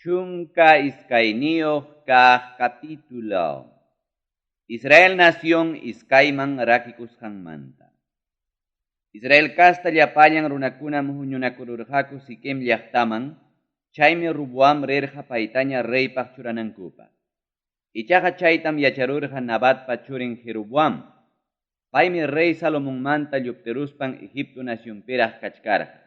Chunka iskainio ka capítulo. Israel nación iskaiman rakikus manta. Israel kasta llapayan runakunam huñunakururhaku sikem llaqtaman, chaymi Rubuam rerja paitaña reypaq churanankupa. Ichaqa chaytam yacharurja Nabatpa churin Jeroboam. Paymi rey Salomón manta llupteruspan Egipto nacionpiraq kachkarqa.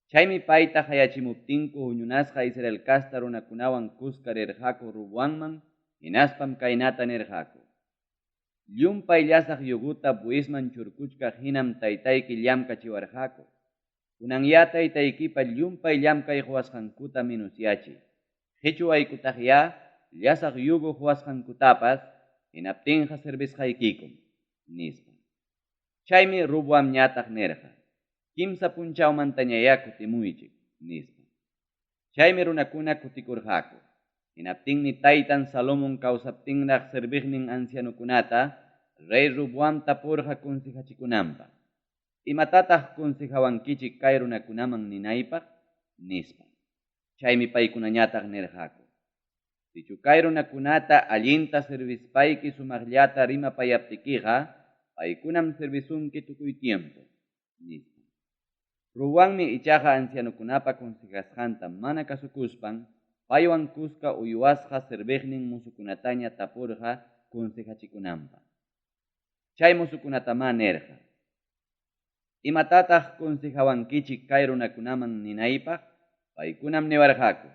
Chaymi payta hayachimuptinku huñunasqa Israel kasta runakunawan kuska rirqaku Rubuamman, hinaspam kaynata nirqaku. Llumpay llasaq yuguta buisman churkuchka hinam taytayki llamkachiwarqaku. Kunanya taytaykipa llumpay llamkay huasqankuta minusyachi. Hechu aykutaqya llasaq yugu huasqankutapas hinaptinqa servisqaykikum, nispa. Chaymi Rubuam ñataq nirqa. Kimsa punchawmantañaya kutimuychik, nispa. Chaymi runakuna kutikurqaku. Hinaptinmi taytan Salomón kawsaptinraq serviqnin ancianukunata, rey Rubuam tapurqa kunsihachikunanpaq. Imatataq kunsihawankichik kay runakunaman ninaypaq, nispa. Chaymi paykunañataq nirqaku. Dichu kay runakunata allinta servispayki sumaqllata rimapayaptikiqa, paykunam servisunki tukuy tiempo, nispa. Rubuammi ichaqa ancianukunapa konsejasqanta mana kasukuspan, paywan kuska uywasqa serviqnin musukunataña tapurqa konsejachikunanpaq. Chay musukunatama nirqa. Imatataq konsejawankichik kay runakunaman ninaypaq, paykunam niwarqaku.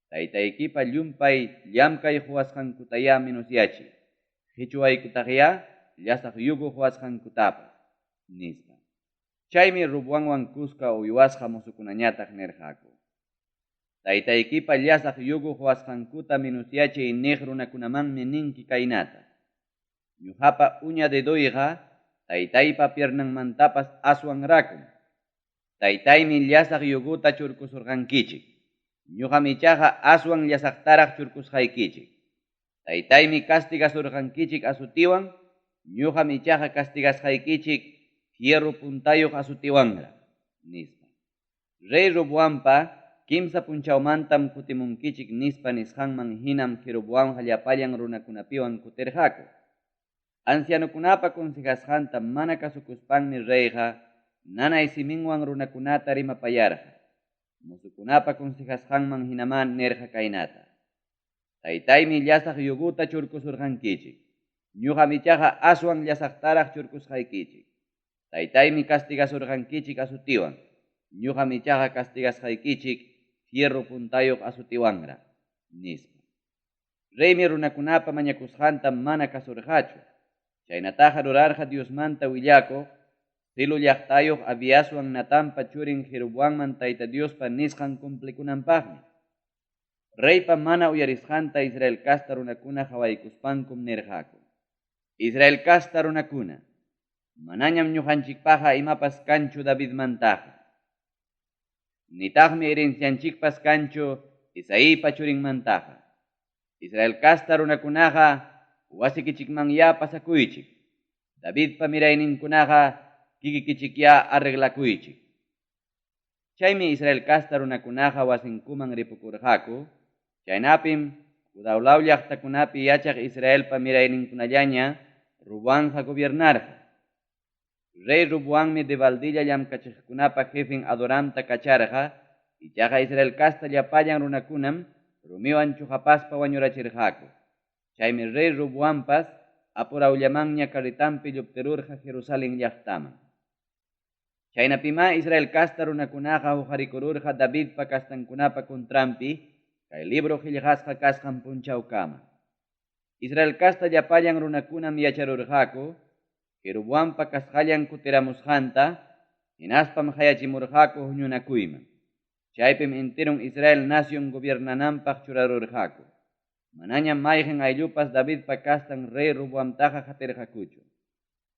Taytaykipa llumpay llamkay huasqankutaya minusyachi. Hechu aykutaqya llasaq yugu huasqankutapas, nispa. Chaymi Rubuamwan kuska uywasqa musukunañataq nirqaku. Taytaykipa llasaq yugu huasqankuta minusyachi niq runakunamanmi ninki kaynata. Ñuqapa uña deduyqa taytaypa piernanmantapas aswanrakum. Taytaymi llasaq yuguta churkusurqankichik. Ñuqam ichaqa aswan llasaqtaraq churkusqaykichik. Taytaymi castigasurqankichik asutiwan, ñuqam ichaqa castigasqaykichik hierro puntayuq asutiwanra, nispa. Rey Rubuampa kimsa punchawmantam kutimunkichik nispa nisqanman hinam Jeroboam llapallan runakunapiwan kutirqaku. Ancianukunapa konsejasqanta mana kasukuspanmi reyqa nanay siminwan runakunata rimapayarqa. Musukunapa konsejasqanman hinaman nirqa kaynata. Taytaymi llasaq yuguta churkusurqankichik. Ñuqam ichaqa aswan llasaqtaraq churkusqaykichik. Taytaymi castigasurqankichik asutiwan. Ñuqam ichaqa castigasqaykichik hierro puntayuq asutiwanra, nispa. Reymi runakunapa mañakusqanta mana kasurqachu. Chaynataqa rurarqa Diosmanta willakuq, Silo llaqtayuq Abiaswan Natanpa churin Jeroboamman tayta Diospa nisqan cumplikunanpaqmi. Reypa mana uyarisqanta Israel kasta runakuna hawaykuspankum nirqaku. Israel kasta runakuna, manañam ñuqanchikpaqa imapas kanchu Davidmantaqa. Nitaqmi herencianchikpas kanchu Isaipa churinmantaqa. Israel kasta runakunaqa wasikichikmanya pasakuychik. Davidpa mirayninkunaqa kikikichikya arreglakuychik. Chaymi Israel kasta runakunaqa wasinkuman ripukurqaku. Chaynapim Judaulaw llaqtakunapi yachaq Israelpa mirayninkunallaña Rubuamqa gobiernarqa. Rey Rubuammi de Valdilla llamkachiqkunapa jefin Adoramta kacharqa, ichaqa Israel kasta llapallan runakunam Rumiwan chuqapaspa wañurachirqaku. Chaymi rey Rubuampas apurawllamanña karitampi llupterurqa Jerusalén llaqtaman. Chaynapima Israel kasta runakunaqa hukarikururqa Davidpa kastankunapa kontrampi, kay libro qillqasqa kasqan punchawkama. Israel kasta llapallan runakunam yacharurqaku, Jeroboampa kasqallan kutiramusqanta, hinaspam hayachimurqaku huñunakuyman. Chaypim enterun Israel nación gobiernananpaq churarurqaku. Manañam mayqin ayllupas Davidpa kastan rey Rubuamtaqa qatirqakuchu.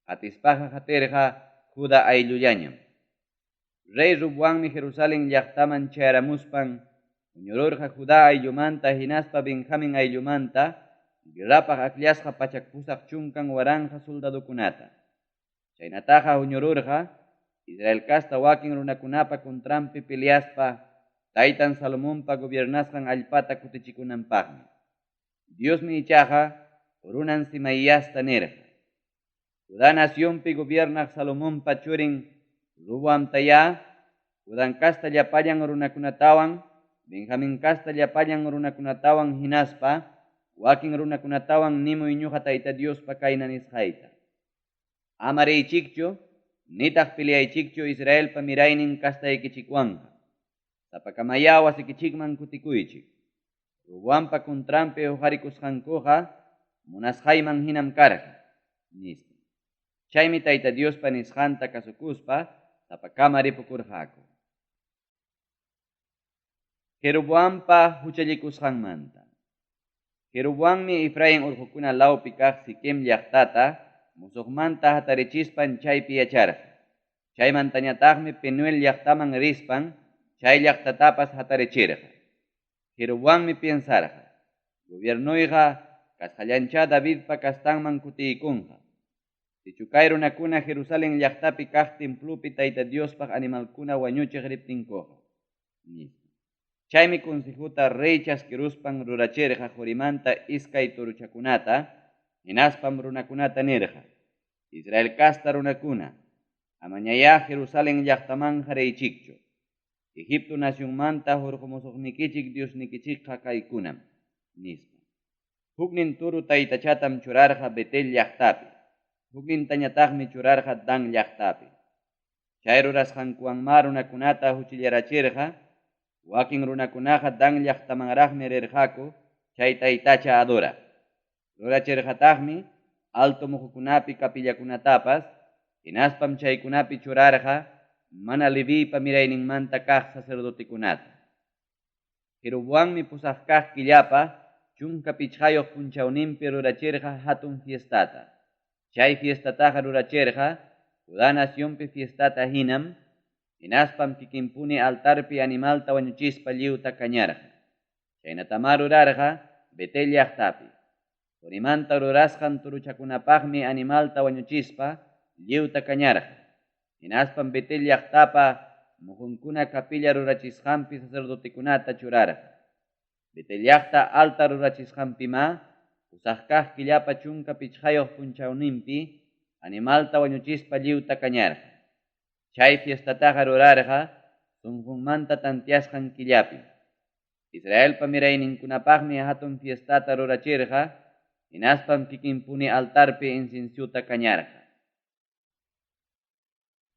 Qatispaqa qatirqa Juda ayllullañam. Rey Rubuammi Jerusalén llaqtaman chayaramuspan, huñururqa Juda ayllumanta hinaspa Benjamin ayllumanta, guerrapaq akllashqa pachakpusaq chunkan waranja soldadukunata. Chaynataqa huñururqa Israel kasta wakin runakunapa kontrampi peleaspa taytan Salomonpa gobiernasqan allpata kutichikunanpaqmi. Diosmi ichaqa runan simayasta nirqa. Judá nacionpi gobiernaq Salomonpa churin Roboam taya, Judan kasta llapallan runakunatawan, Benjamin kasta llapallan runakunatawan hinaspa, wakin runakunatawan nimuy ñuqa tayta Diospa kayna nisqayta. Ama riychikchu, nitaq piliaychikchu Israelpa miraynin kastaykichikwanqa. Sapakamaya wasikichikman kutikuychik. Roboampa kuntrampi hukarikusqankuqa munasqayman hinam karqa, nispa. Chaymi tayta Diospa nisqanta kasukuspa, sapakama ripukurqaku. Jeroboampa huchallikusqanmanta. Jeroboammi Efraín urqukuna lawpi kaq Siquem llaqtata musuqmanta hatarichispan chaypi yacharqa. Chaymantañataqmi Penuel llaqtaman rispan chay llaqtatapas hatarichirqa. Jeroboammi piensarqa, gobiernuyqa kasqallancha Davidpa kastanman kutiykunqa. Sichukay runakuna Jerusalén llaqtapi kaq templupi tayta Diospaq animalkuna wañuchiq riptinkuqa. Chaymi consejuta rey chaskiruspan rurachirqa Jorimanta iskay turuchakunata, hinaspam runakunata nirqa. Israel kasta runakuna, amañaya Jerusalén llaqtamanja reychikchu. Egipto nacionmanta hurqumusuqnikichik Diosnikichikqa kaykunam, nispa. Huknin turu taytachatam churarqa Betel llaqtapi. Huknintañataqmi churarqa Dan llaqtapi. Chay rurasqankuwanma runakunata huchillarachirqa, wakin runakunaqa Dan llaqtamanraqmi rirqaku, chay taytacha adora. Rurachirqataqmi alto muhukunapi kapillakunatapas, hinaspam chaykunapi churarqa mana Levipa mirayninmanta kaq sacerdotekunata. Jeroboammi pusaq kaq killapa chunka pichqayuq punchawninpi rurachirqa hatun fiestata. Chay fiestataqa rurachirqa Judá nacionpi fiestata hinam, hinaspam kikinpuni altarpi animalta wañuchispa lliwta kañarqa. Chaynatama rurarqa Betel llaqtapi. Jorimanta rurasqan turuchakunapaqmi animalta wañuchispa lliwta kañarqa. Hinaspam Betel llaqtapa mujunkuna kapilla rurachisqanpi sacerdotekunata churarqa. Betel llaqta altar rurachisqanpima usaq kaq killapa chunka pichqayuq punchawninpi animalta wañuchispa lliwta kañarqa. Chay fiestataqa rurarqa sunqunmanta tantiasqan killapi. Israelpa mirayninkunapaqmi hatun fiestata rurachirqa, hinaspam kikinpuni altarpi incensiuta kañarqa.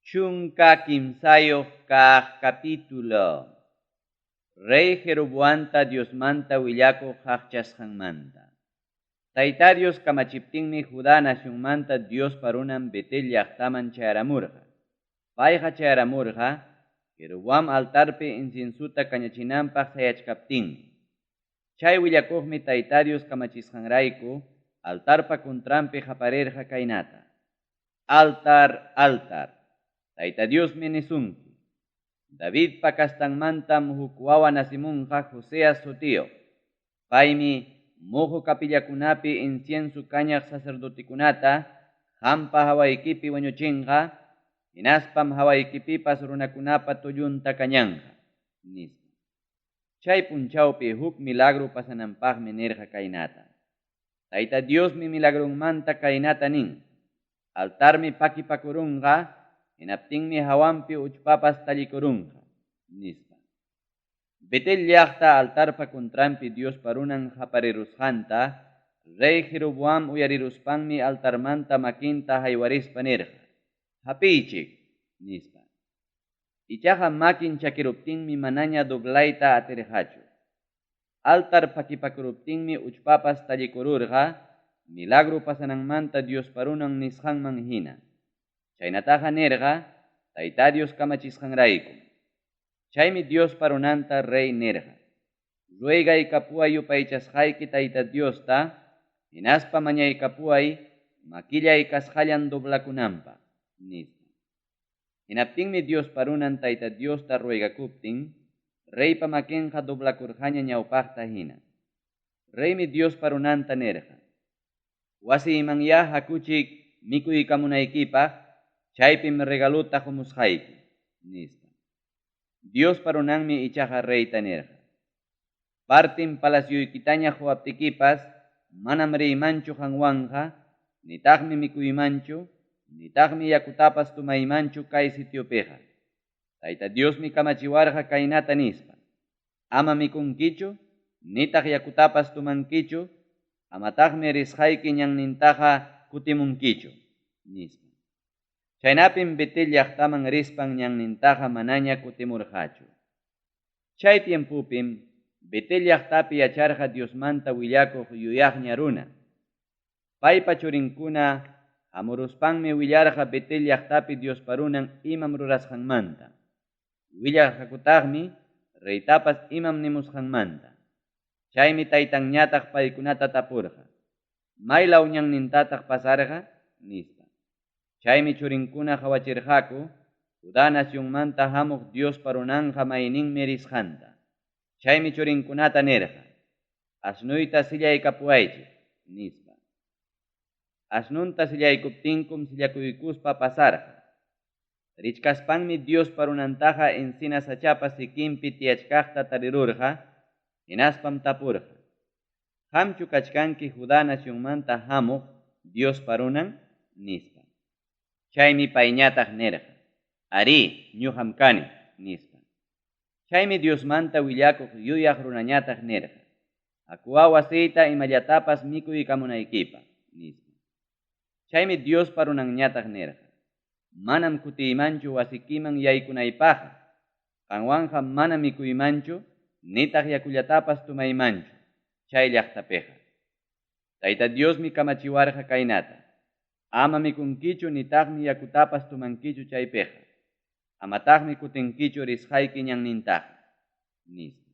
Chunka kimsayuq kaq capítulo. Rey Jeroboamta Diosmanta willakuq haqchasqanmanta. Tayta Dios kamachiptinmi Judá nacionmanta Diospa runan Betel llaqtaman chayaramurqa. Payqa chayaramurqa Jeroboam altarpi incensuta kañachinanpaq sayachkaptinmi. Chay willakuqmi Tayta Dios kamachisqanrayku altarpa kuntrampi qaparirqa kaynata. Altar, altar. Tayta Diosmi nisunki. Davidpa kastanmantam huk wawa nasimunqa Joseas sutiyo. Paymi muhu kapillakunapi inciensu kañaq sacerdotekunata hampa hawaykipi wañuchinqa, hinaspam hawaykipipas runakunapa tullunta kañanqa, nispa. Chay punchawpi huk milagro pasananpaqmi nirqa kaynata. Tayta Diosmi milagrunmanta kaynata nin. Altarmi pakipakurunqa, hinaptinmi hawanpi uchpapas tallikurunqa, nispa. Betel llaqta altarpa kuntrampi Diospa runan qaparirusqanta, Rey Jeroboam uyariruspanmi altarmanta makinta haywarispa nirqa. Hapiychik, nispa. Ichaqa makin chakiruptinmi manaña doblayta atirqachu. Altar pakipakuruptinmi uchpapas tallikururqa, milagro pasananmanta Diospa runan nisqanman hina. Chaynataqa nirqa, Tayta Dios kamachisqanrayku. Chaymi Dios parunanta rey nirqa. Ruegay kapuay upaychasqayki Tayta Diosta, hinaspa mañay kapuay makillay kasqallan doblakunanpaq, nispa. Hinaptinmi Dios parunan Tayta Diosta ruegakuptin, reypa makinqa doblakurqaña ñawpaqta hina. Reymi Dios parunanta nirqa. Wasi imanya hakuchik mikuykamunaykipaq, chaypim regaluta humusqayki, nispa. Dios parunanmi ichaqa reyta nirqa. Partin palaciuykitaña huaptikipas, manam riymanchu qanwanqa, nitaqmi mikuymanchu, nitaqmi yakutapas tumaymanchu kay sitiopiqa. Tayta Diosmi kamachiwarqa kaynata nispa. Ama mikunkichu, nitaq yakutapas tumankichu, amataqmi risqayki ñannintaqa kutimunkichu, nispa. Chaynapim Betel llaqtaman rispan ñannintaqa manaña kutimurqachu. Chay tiempupim Betel llaqtapi yacharqa Diosmanta willakuq yuyaqña runa. Paypa churinkuna hamuruspanmi willarqa Betel llaqtapi Diospa runan imam rurasqanmanta. Willarqakutaqmi reytapas imam nimusqanmanta. Chaymi taytanñataq paykunata tapurqa. Maylaw ñannintataq pasarqa nispa. Chaymi churinkuna hawachirqaku Judá nacionmanta hamuq Diospa runanqa mayninmi risqanta. Chaymi churinkunata nirqa. Asnuyta sillaykapuaychik nispa. Asnunta sillaykuptinkum sillakuykuspa pasarqa. Richkaspanmi Diospa runantaqa encina sachapa sikinpi tiyachkaqta tarirurqa, hinaspam tapurqa. Hamchu kachkanki Judá nacionmanta hamuq Diospa runan nispa. Chaymi payñataq nirqa. Ari, ñuqam kani nispa. Chaymi Diosmanta willakuq yuyaq runañataq nirqa. Akuwa wasiyta imallatapas mikuykamunaykipaq nispa. Chaymi Diospa runanñataq nirqa. Manam kutiymanchu wasikiman yaykunaypaqa. Qanwanqa manam mikuymanchu, nitaq yakullatapas tumaymanchu. Chay llaqtapiqa. Tayta Diosmi kamachiwarqa kaynata. Ama mikunkichu nitaqmi yakutapas tumankichu chaypiqa. Amataqmi kutinkichu risqayki ñannintaqa. Nispa.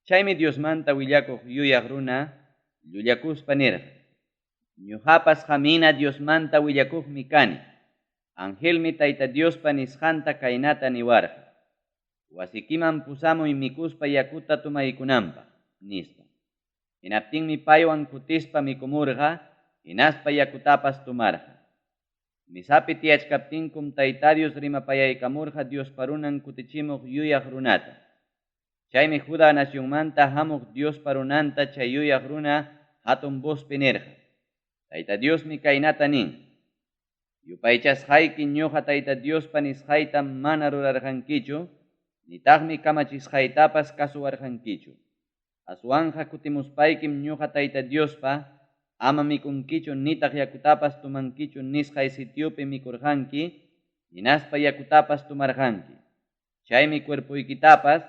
Chaymi Diosmanta willakuq yuyaq runa llullakuspa nirqa. Ñuqapas qamina Diosmanta willakuqmi kani. Angelmi Tayta Diospa nisqanta kaynata niwarqa. Wasikiman pusamuy mikuspa yakuta tumaykunanpaq nispa. Hinaptinmi paywan kutispa mikumurqa, hinaspa yakutapas tumarqa. Misapi tiyachkaptinkum Tayta Dios rimapayaykamurqa Diospa runan kutichimuq yuyaq runata. Chaymi Judá nacionmanta hamuq Diospa runanta chay yuyaq runa hatun vozpi nirqa. Tayta Diosmi kaynata nin. Yupaychasqayki ñuqa Tayta Diospa nisqayta mana rurarqankichu, nitaqmi kamachisqaytapas kasuwarqankichu. Aswanqa kutimuspaykim ñuqa Tayta Diospa ama mikunkichu nitaq yakutapas tumankichu nisqay sitiopi mikurqanki, hinaspa yakutapas tumarqanki. Chaymi cuerpuykitapas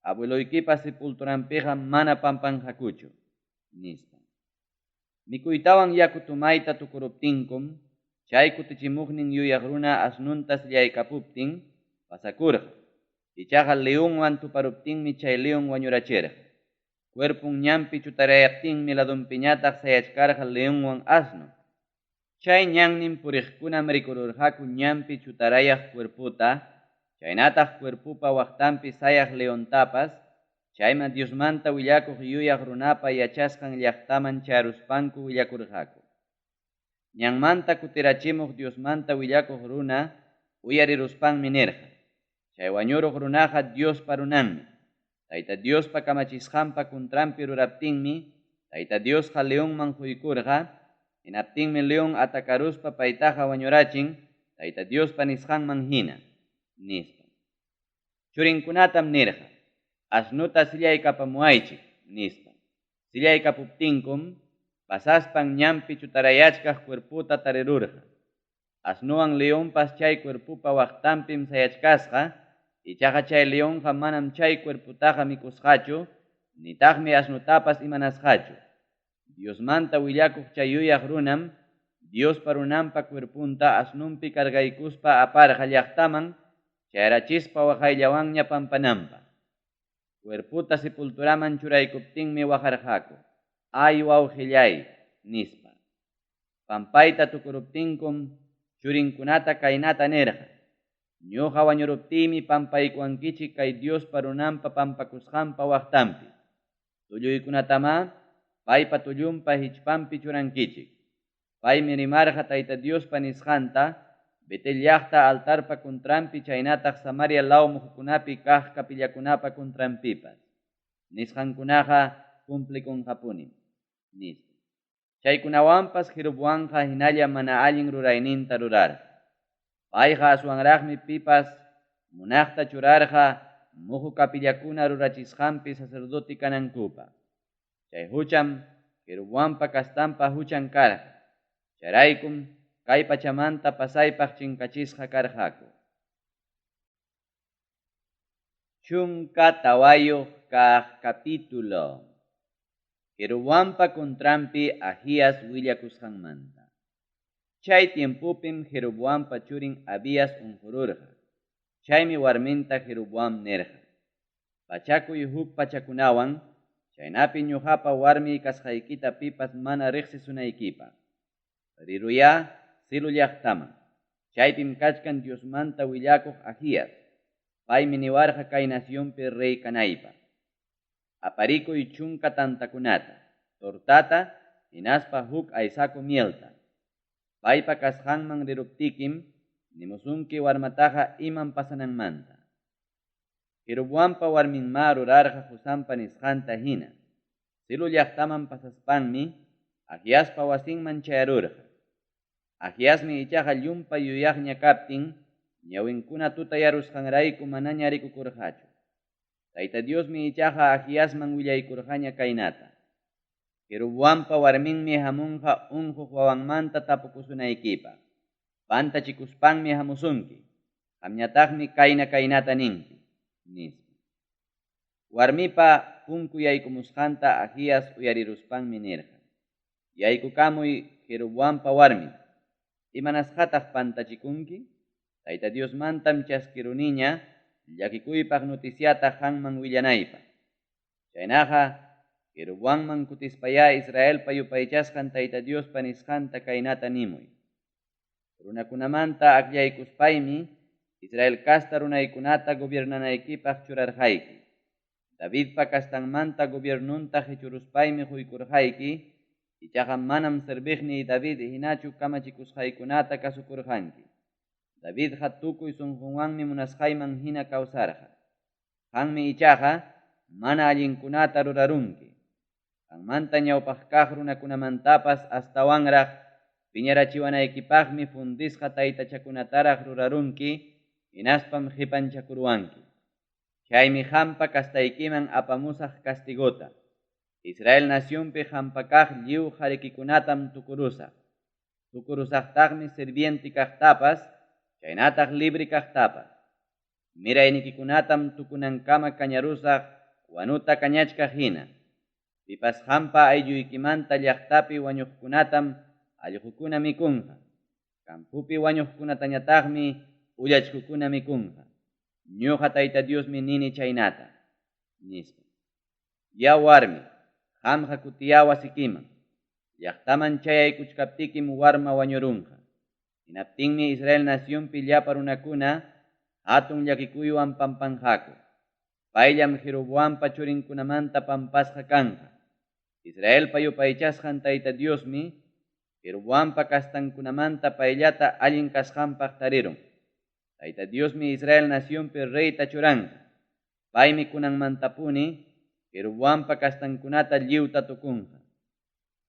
abueloykipas sepulturanpiqa mana pampanqakuchu, nispa. Mikuytawan yaku tumayta tukuruptinkum, chay kutichimuqnin yuyaq runa asnunta sillaykapuptin pasakurqa. Ichaqa leonwan tuparuptinmi chay leon wañurachirqa. Cuerpun ñampi chutarayaptinmi ladunpiñataq sayachkarqa leonwan asno. Chay ñannin puriqkunam rikururqaku ñampi chutarayaq cuerputa, chaynataq cuerpupa waqtanpi sayaq leontapas, chayma Diosmanta willakuq yuyaq runapa yachasqan llaqtaman charuspanku willakurqaku. Ñanmanta kutirachimuq Diosmanta willakuq runa uyariruspanmi nirqa. Chay wañuruq runaqa Diospa runanmi. Tayta Diospa kamachisqanpa kuntranpi ruraptinmi, Tayta Diosqa leonman huykurqa, hinaptinmi leon atakaruspa paytaqa wañurachin, Tayta Diospa nisqanman hina, nispa. Churinkunatam nirqa. Asnuta sillaykapamuaychik, nispa. Sillaykapuptinkum, pasaspan ñampi chutarayachkaq cuerputa tarirurqa. Asnuwan leonpas chay cuerpupa waqtanpim sayachkasqa, ichaqa chay leonqa manam chay cuerputaqa mikusqachu, nitaqmi asnutapas imanasqachu. Diosmanta willakuq chay yuyaq runam, Diospa runanpa cuerpunta asnunpi kargaykuspa aparqa llaqtaman, chayrachispa waqayllawanña pampananpaq. Cuerputa sepulturaman churaykuptinmi waqarqaku. Ay wawqillay, nispa. Pampayta tukuruptinkum churinkunata kaynata nirqa. Ñuqa wañuruptimi pampaykuankichik kay Diospa runanpa pampakusqanpa waqtanpi. Tulluykunatama paypa tullunpa hichpanpi churankichik. Paymi rimarqa Tayta Diospa nisqanta, Betel llaqta altarpa kuntrampi chaynataq Samaria law muhukunapi kaq kapillakunapa kuntrampipas. Nisqankunaqa cumplikunqapunim. Nispa. Chaykunawanpas Jeroboamqa hinalla mana allin rurayninta rurarqa. Payqa aswanraqmi pipas munaqta churarqa muhu kapillakuna rurachisqanpi sacerdote kanankupaq. Chay hucham Jeroboampa kastanpa huchan karqa. Charaykum kay pachamanta pasaypaq chinkachisqa karqaku. Chunka tawayuq kaq capítulo. Jeroboampa kuntrampi Ahías willakusqanmanta. Chay tiempupim Jeroboampa churin Abías unqururqa. Chaymi warminta Jeroboam nerqa. Pachakuy huk pachakunawan, chaynapi ñuqapa warmi kasqaykita pipas mana riqsisunaykipaq. Riruya Silo llaqtaman. Chaypim kachkan Diosmanta willakuq Ahías. Paymi niwarqa kay nacionpi rey kanaypaq. Aparikuy chunka tantakunata, tortata, hinaspa huk aysaku mielta. Paypa kasqanman riruptikim, nimusunki warmataqa iman pasananmanta. Jeroboampa warminma rurarqa Husampa nisqanta hina. Silo llaqtaman pasaspanmi, Ahíaspa wasinman chayarurqa. Ahíasmi ichaqa llumpa yuyaqña kaptin, ñawinkuna tutayarusqanrayku manaña rikukurqachu. Tayta Diosmi ichaqa Ahíasman willaykurqaña kaynata. Jeroboampa warminmi hamunqa unquq wawanmanta tapukusunaykipaq. Pantachikuspanmi hamusunki. Qamñataqmi kaynata ninki. Nispa. Warmipa punku yaykumusqanta Ahías uyariruspanmi nirqa. Yaykukamuy Jeroboampa warmi. Imanasqataq pantachikunki? Tayta Diosmantam chaskiruniña llakikuypaq noticiata qanman willanaypaq. Chaynaqa Jeroboamman kutispaya Israelpa yupaychasqan Tayta Diospa nisqanta kaynata nimuy. Runakunamanta aqllaykuspaymi Israel kasta runaykunata gobiernanaykipaq churarqayki. Davidpa kastanmanta gobiernunta hichuruspaymi quykurqayki. Ichaqa manam serbiqni David hinachu kamachikusqaykunata kasukurqanki. Davidqa tukuy sunqunwanmi munasqayman hina kawsarqa. Qanmi ichaqa mana allinkunata rurarunki. Qanmanta ñawpaq kaq runakunamantapas astawanraq piñarachiwanaykipaqmi fundisqa taytachakunataraq rurarunki, hinaspam qipanchakurwanki. Chaymi qampa kastaykiman apamusaq castigota. Israel nacionpi qampa kaq lliw qarikikunatam tukurusaq. Tukurusaqtaqmi sirvienti kaqtapas, chaynataq libre kaqtapas. Miraynikunatam tukunankama kañarusaq wanuta kañachka hina. Pipas qampa aylluykimanta llaqtapi wañuqkunatam allqukuna mikunqa. Kampupi wañuqkunatañataqmi ullachkukuna mikunqa. Ñuqa Tayta Diosmi nini chaynata. Nispa. Ya warmi, qamqa kutiya wasikiman. Llaqtaman chayaykuchkaptikim warma wañurunqa. Hinaptinmi Israel nacionpi llapa runakuna hatun llakikuywan pampanqaku. Payllam Jeroboampa churinkunamanta pampasqa kanqa. Israelpa yupaychasqan Tayta Diosmi Jeroboampa kastankunamanta payllata allin kasqanpaq tarirun. Tayta Diosmi Israel nacionpi reyta churanqa. Paymi kunanmantapuni Jeroboampa kastankunata lliwta tukunqa.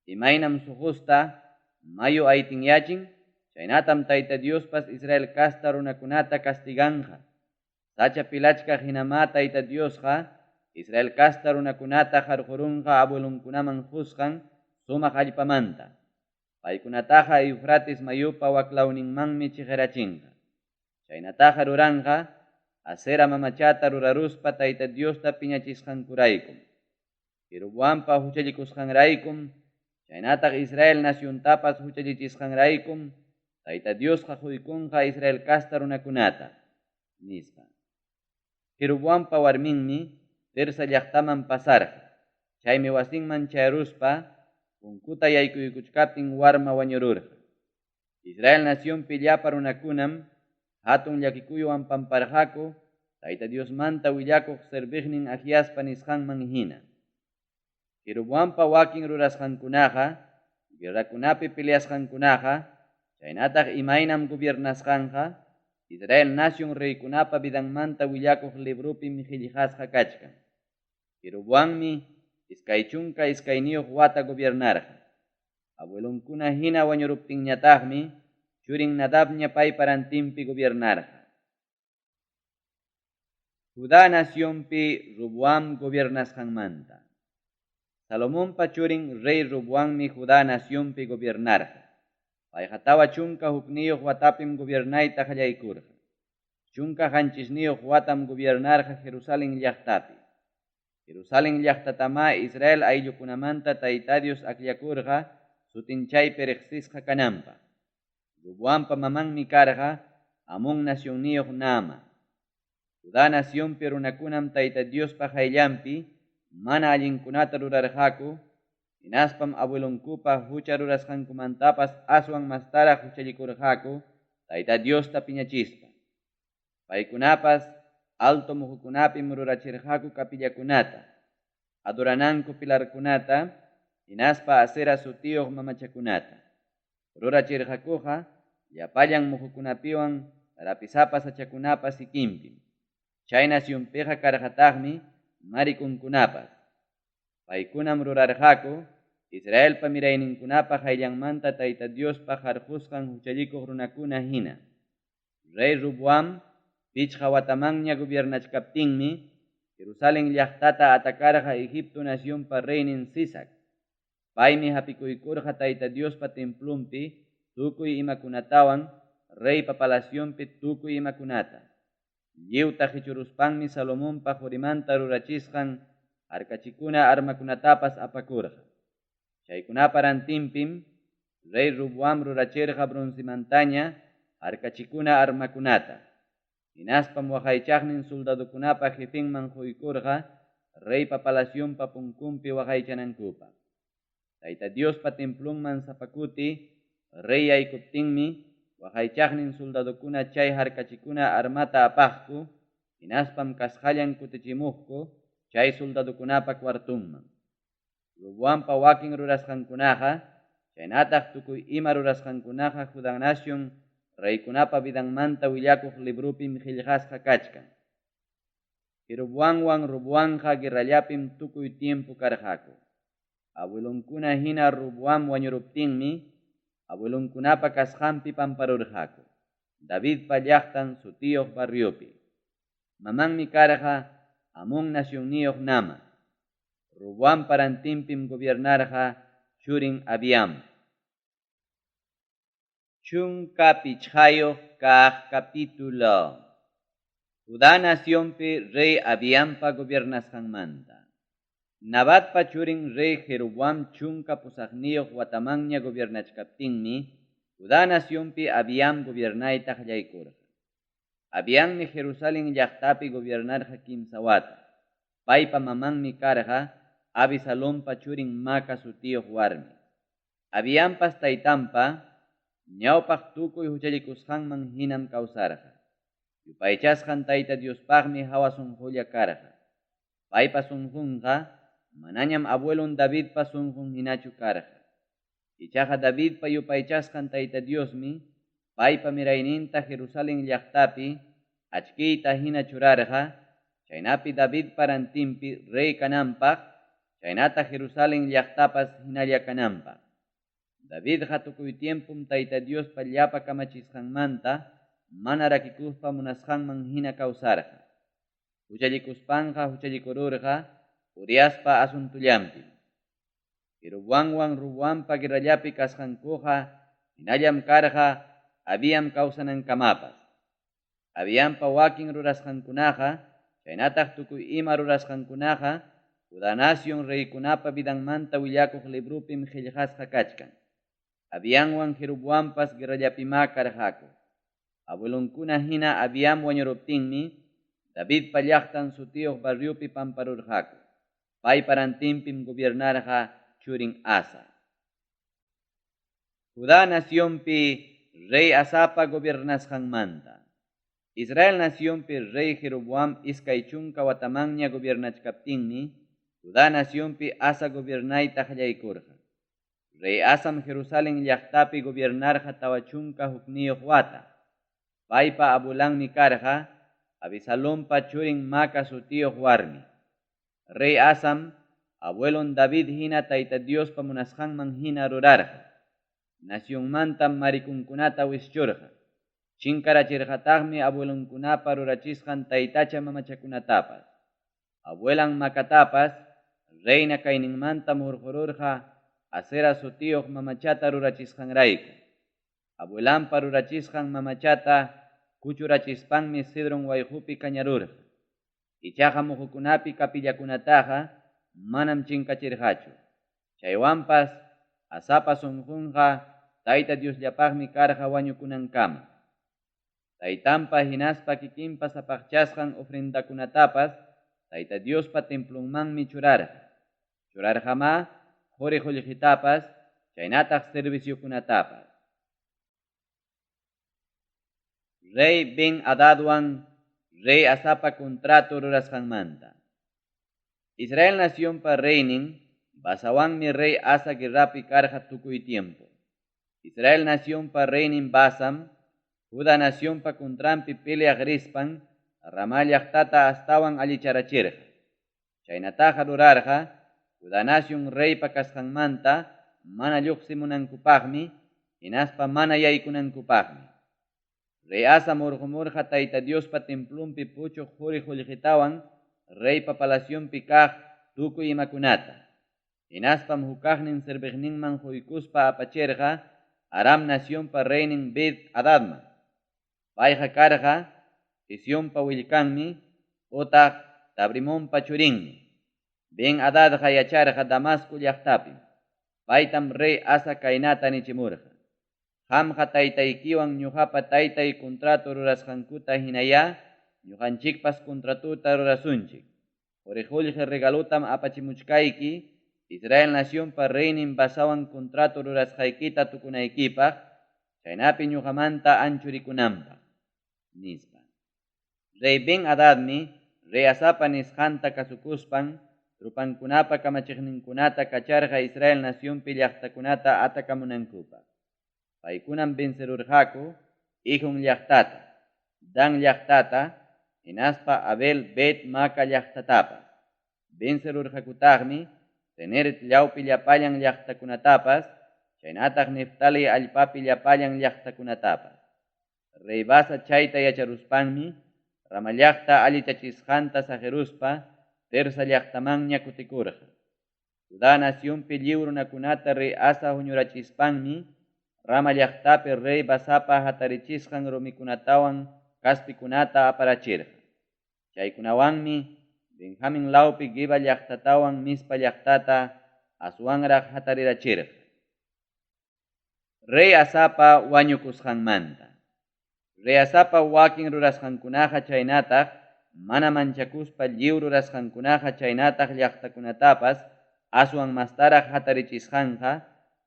Imaynam suqusta mayu aytinyachin, chaynatam Tayta Diospas Israel kasta runakunata castiganqa. Sacha pilachka hinama Tayta Diosqa Israel kasta runakunata qarqurunqa abuelunkunaman husqan sumaq allpamanta. Paykunataqa Eufrates mayupa waklawninmanmi chiqarachinqa. Chaynataqa ruranqa Asera mamachata ruraruspa Tayta Diosta piñachisqankuraykum. Jeroboampa huchallikusqanraykum, chaynataq Israel naciontapas huchallichisqanraykum, Tayta Diosqa quykunqa Israel kasta runakunata. Nispa. Jeroboampa warminmi Tirsa llaqtaman pasarqa. Chaymi wasinman chayaruspa punkuta yaykuykuchkaptin warma wañururqa. Israel nacionpi llapa runakunam hatun llakikuywan pamparqaku Tayta Diosmanta willakuq serbiqnin Ahíaspa nisqanman hina. Jeroboampa wakin rurasqankunaqa, guerrakunapi peleasqankunaqa, Chaynataq imaynam gobiernasqanqa Israel nación reykunapa vidanmanta willakuq librupi qillqasqa kachkan. Jeroboammi iskay chunka iskayniyuq wata gobiernarqa. Abuelonkuna hina wañuruptinñataqmi churin Nadabña paypa rantinpi gobiernarqa. Judá nacionpi Roboam gobiernasqanmanta. Salomonpa churin rey Roboammi Judá nacionpi gobiernarqa. Payqa tawa chunka hukniyuq watapim gobiernayta qallaykurqa. Chunka qanchisniyuq watam gobiernarqa Jerusalén llaqtapi. Jerusalén llaqtatama Israel ayllukunamanta Tayta Dios akllakurqa sutinchaypi riqsisqa kananpaq. Roboampa mamanmi karqa Amon nacionniyuq Naama. Judá nacionpi runakunam Tayta Diospa qayllanpi mana allinkunata rurarqaku, hinaspam abuelonkupa hucha rurasqankumantapas aswan mastaraq huchallikurqaku Tayta Diosta piñachispa. Paykunapas alto muhukunapim rurachirqaku kapillakunata, adorananku pilarkunata, hinaspa acera sutiyuq mamachakunata. Rurachirqakuqa llapallan muhukunapiwan rapisapa sachakunapas sikinpim. Chay nacionpiqa karqataqmi marikunkunapas. Paykunam rurarqaku Israelpa mirayninkunapa qayllanmanta Tayta Diospa qarqusqan huchallikuq runakuna hina. Rey Roboam pichqa watamanña gobiernachkaptinmi Jerusalén llaqtata atakarqa Egipto nacionpa reynin Sisac. Paymi hapikuykurqa Tayta Diospa templumpi tukuy imakunatawan reypa palacionpi tukuy imakunata. Lliwta qichuruspanmi Salomonpa qurimanta rurachisqan arkachikuna armakunatapas apakurqa. Chaykunapa rantinpim rey Roboam rurachirqa broncemantaña arkachikuna armakunata. Hinaspam waqaychaqnin soldadukunapa jefenman quykurqa reypa palacionpa punkunpi waqaychanankupaq. Tayta Diospa templunman sapakuti rey yaykuptinmi waqaychaqnin soldadukuna chay harkachikuna armata apaqku, hinaspam kasqallan kutichimuqku chay soldadukunapa kwartunman. Roboampa wakin rurasqankunaqa, chaynataq tukuy ima rurasqankunaqa Judá nación reykunapa vidanmanta willakuq librupim qillqasqa kachkan. Jeroboamwan Roboamqa guerrallapim tukuy tiempo karqaku. Abuelonkuna hina Roboam wañuruptinmi abuelonkunapa kasqanpi pamparurqaku. Davidpa llaqtan sutiyuq barriopi. Mamanmi karqa Amon nacionniyuq Naama. Roboampa rantinpim gobiernarqa churin Abiam. Chunka pichqayuq kaq capítulo. Judá nacionpi rey Abiampa gobiernasqanmanta. Nabatpa churin rey Jeroboam chunka pusaqniyuq watamanña gobiernachkaptinmi Judá nacionpi Abiam gobiernayta qallaykurqa. Abiammi Jerusalén llaqtapi gobiernarqa kimsa wata. Paypa mamanmi karqa Abisalompa churin Maca sutiyuq warmi. Abiampas taytanpa ñawpaq tukuy huchallikusqanman hinam kawsarqa. Yupaychasqan Tayta Diospaqmi hawa sunqulla karqa. Paypa sunqunqa manañam abuelon Davidpa sunqun hinachu karqa. Ichaqa Davidpa yupaychasqan Tayta Diosmi paypa mirayninta Jerusalén llaqtapi achkiyta hina churarqa, chaynapi Davidpa rantinpi rey kananpaq, chaynata Jerusalén llaqtapas hinalla kananpaq. Davidqa tukuy tiempum Tayta Diospa llapa kamachisqanmanta mana rakikuspa munasqanman hina kawsarqa. Huchallikuspanqa huchallikururqa Uriaspa asuntullanpi. Jeroboamwan Roboampa guerrallapi kasqankuqa hinallam karqa Abiam kawsanankamapas. Abiampa wakin rurasqankunaqa, chaynataq tukuy ima rurasqankunaqa Judá nación reykunapa vidanmanta willakuq librupim qillqasqa kachkan. Abiamwan Jeroboampas guerrallapima karqaku. Abuelonkuna hina Abiam wañuruptinmi Davidpa llaqtan sutiyuq barriopi pamparurqaku. Paypa rantinpim gobiernarqa churin Asa. Judá nacionpi rey Asapa gobiernasqanmanta. Israel nacionpi rey Jeroboam iskay chunka watamanña gobiernachkaptinmi Judá nacionpi Asa gobiernayta qallaykurqa. Rey Asam Jerusalén llaqtapi gobernarja tawachunka hukniyuq wata. Paypa abulanmi karqa Abisalompa churin Maca sutiyuq warmi. Rey Asam abuelon David hina tayta Diospa munasqanman hina rurarqa. Nacionmanta marikunkunata wischurqa. Chinkarachirqataqmi abuelonkunapa rurachisqan taytacha mamachakunatapas. Abuelan Macatapas reina kayninmanta murqururqa Asera sutiyuq mamachata rurachisqanrayku. Abuelanpa rurachisqan mamachata kuchurachispanmi Cedron wayqupi kañarurqa. Ichaqa muhukunapi kapillakunataqa manam chinkachirqachu. Chaywanpas asapa sunqunqa tayta Diosllapaqmi karqa wañukunankama. Taytanpa hinaspa kikinpa sapaqchasqan ofrendakunatapas tayta Diospa templonmanmi churarqa. Churarqama quri qullqitapas chaynataq serviciokunatapas. Rey Ben Hadadwan Rey Asapa contrato rurasqanmanta. Israel naciónpa reynin Basawanmi Rey Asa guerrapi karqa tukuy tiempo. Israel naciónpa reynin Basam Judá naciónpa contrampi peleaq rispan Ramá llaqtata astawan allicharachirqa. Chaynataqa rurarqa Judá nación reypa kasqanmanta mana lluqsimunankupaqmi hinaspa mana yaykunankupaqmi. Rey Asa murqumurqa tayta Diospa templunpi puchuq quri qullqitawan reypa palacionpi kaq tukuy imakunata. Hinaspam hukaqnin serviqninman quykuspa apachirqa Aram naciónpa reynin Ben Hadadman. Payqa karqa Hesionpa willkanmi utaq Tabrimonpa churinmi. Ben Hadadqa yacharqa Damasco llaqtapi. Paytam Rey Asa kaynata nichimurqa. Qamqa taytaykiwan ñuqapa taytay contrato rurasqankuta hinaya ñuqanchikpas contratuta rurasunchik. Quri qullqi regalutam apachimuchkayki Israel naciónpa reynin Basawan contrato rurasqaykita tukunaykipaq chaynapi ñuqamanta anchurikunanpaq nispa. Rey Ben Hadadmi Rey Asapa nisqanta kasukuspan trupankunapa kamachiqninkunata kacharqa Israel naciónpi llaqtakunata atakamunankupaq. Paykunam vencerurqaku Ihon llaqtata, Dan llaqtata, hinaspa Abel Bet Maca llaqtatapas. Vencerurqakutaqmi Teneret llawpi llapallan llaqtakunatapas, chaynataq Neftali allpapi llapallan llaqtakunatapas. Rey Basa chayta yacharuspanmi Rama llaqta allichachisqanta sajeruspa Tersa llaqtamanña kutikurqa. Judá naciónpi lliwrunakunata Rey Asa huñurachispanmi Rama llaqtapi Rey Basapa hatarichisqan rumikunatawan kaspikunata aparachirqa. Chaykunawanmi Benjamin lawpi Giba llaqtatawan Mispa llaqtata aswanraq hatarirachirqa. Rey Asapa wañukusqanmanta. Rey Asapa wakin rurasqankunaqa chaynataq mana manchakuspa lliw rurasqankunaqa chaynataq llaqtakunatapas aswan mastaraq hatarichisqanqa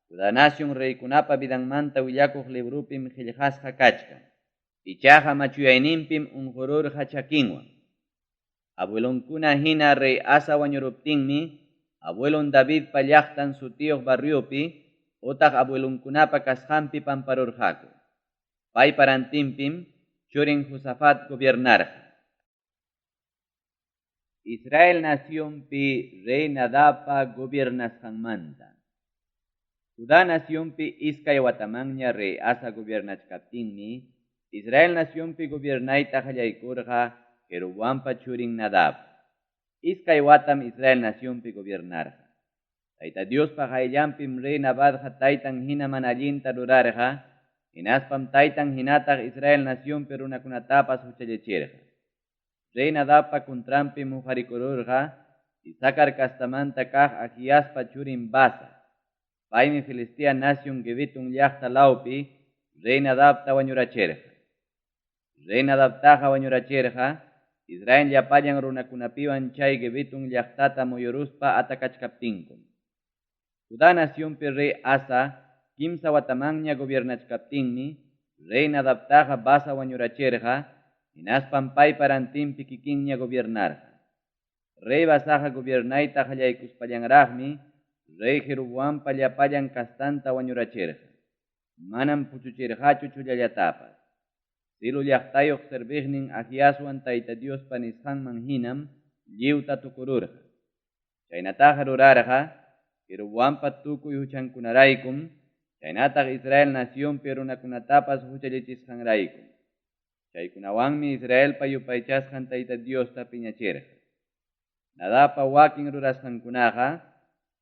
Judá nación reykunapa vidanmanta willakuq librupim qillqasqa kachkan. Ichaqa machuyayninpim unqururqa chakinwan. Abuelonkuna hina Rey Asa wañuruptinmi abuelon Davidpa llaqtan sutiyuq barriupi utaq abuelonkunapa kasqanpi pamparurqaku. Pay parantinpim churin Josafat gobernarqa. Israel naciónpi Rey Nadabpa gobernasqanmanta. Judá naciónpi iskay watamanña Rey Asa gobernachkaptinmi Israel naciónpi gobernayta qallaykurqa Jeroboampa churin Nadab. Iskay watam Israel naciónpi gobernarqa. Tayta Diospa qayllanpim Rey Nabadqa taytan hina mana allinta rurarqa, hinaspam taytan hinataq Israel naciónpi runakunatapas huchallachirqa. Rey Nadabpa contrampi muqarikururqa Isaacar kastamanta kaq Ahiaspa churin Basa. Paymi Filistia nación Gebetun llaqta lawpi Rey Nadabta wañurachirqa. Rey Nadabtaqa wañurachirqa Israel llapallan runakunapiwan chay Gebetun llaqtata muyuruspa atakachkaptinkum. Judá naciónpi Rey Asa kimsa watamanña gobernachkaptinmi Rey Nadabtaqa Basa wañurachirqa hinaspam pay parantinpi kikinña gobernarqa. Rey Basaqa gobernayta qallaykuspallanraqmi rey Jeroboampa llapallan kastanta wañurachirqa. Manam puchuchirqachu chullallatapas. Silu llaqtayoq serviqnin Ahiaswan Tayta Diospa nisqanman hinam lliwta tukururqa. Chaynataqa rurarqa Jeroboampa tukuy huchankunaraykum, chaynataq Israel nacionpi runakunatapas huchallichisqanraykum. Chaykunawanmi Israelpa yupaychasqan Tayta Diosta piñachirqa. Nadapa wakin rurasqankunaqa